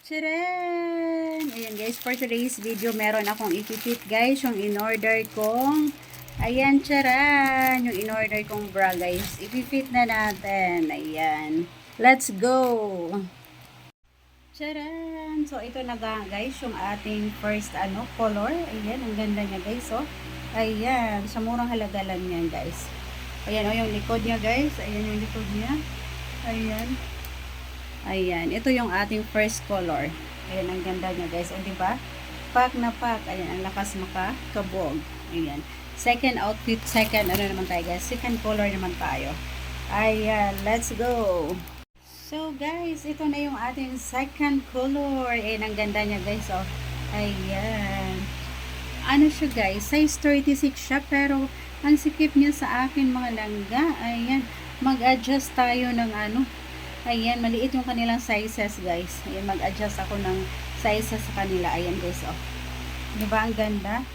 Tcharan! Ayan guys, for today's video, meron akong ikikit guys, yung in-order kong, ayan, tcharan! Yung in-order kong bra guys. Ipifit na natin. Ayan. Let's go! Tcharan! So, ito na guys, yung ating first color. Ayan, ang ganda niya guys, oh. Ayan, sa murang halaga lang yan guys. Ayan, oh, yung likod niya guys. Ayan yung likod niya. Ayan. Ayan, ito yung ating first color. Ayan, ang ganda niya guys. O, diba? Pack na pack. Ayan, ang lakas makakabog. Ayan. Second outfit, second, naman tayo guys? Second color naman tayo. Ayan, let's go. So guys, ito na yung ating second color. Ayan, ang ganda niya guys. O, ayan. Ano siya guys? Size 36 siya, pero ang sikip niya sa akin mga langga. Ayan, mag-adjust tayo ng ayan, maliit yung kanilang sizes guys. Ayan, mag-adjust ako ng sizes sa kanila. Ayan guys, oh. Diba ang ganda?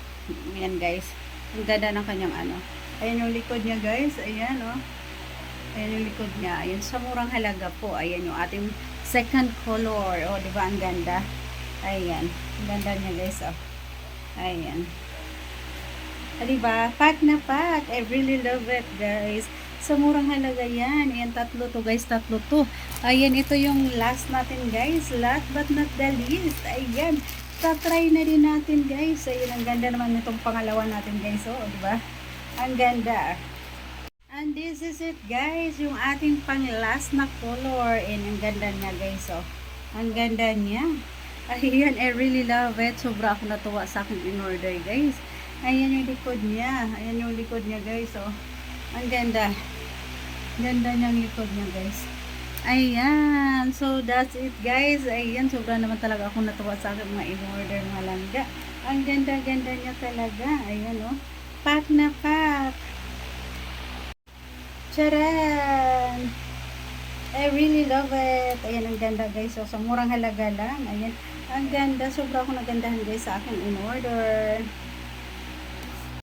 Ayan guys. Ang ganda ng kanyang Ayan yung likod niya guys. Ayan, oh. Ayan yung likod niya. Ayan, sa murang halaga po. Ayan yung ating second color. Oh, diba ang ganda? Ayan. Ang ganda niya guys, oh. Ayan. Diba? Pack na pack. I really love it guys. Sa murang halaga yan. Ayan, tatlo to guys, tatlo to. Ayan, ito yung last natin guys. Last but not the least. Ayan, tatry na din natin guys. Ayan, ang ganda naman nitong pangalawa natin guys. Oh, diba? Ang ganda. And this is it guys. Yung ating pang last na color. And ang ganda niya guys. Oh, ang ganda niya. Ayan, I really love it. Sobra ako natuwa sa aking in-order guys. Ayan yung likod niya. Ayan yung likod niya guys. Oh, ang ganda. Ganda niyang likod niya guys. Ayan. So that's it guys. Ayan. Sobra naman talaga ako natuwa sa aking mga in-order mga langga. Ang ganda-ganda niya talaga. Ayan oh. Pack na pack. Charan! I really love it. Ayan, ang ganda guys. So sa murang halaga lang. Ayan. Ang ganda. Sobra ako nagandahan guys sa aking in-order.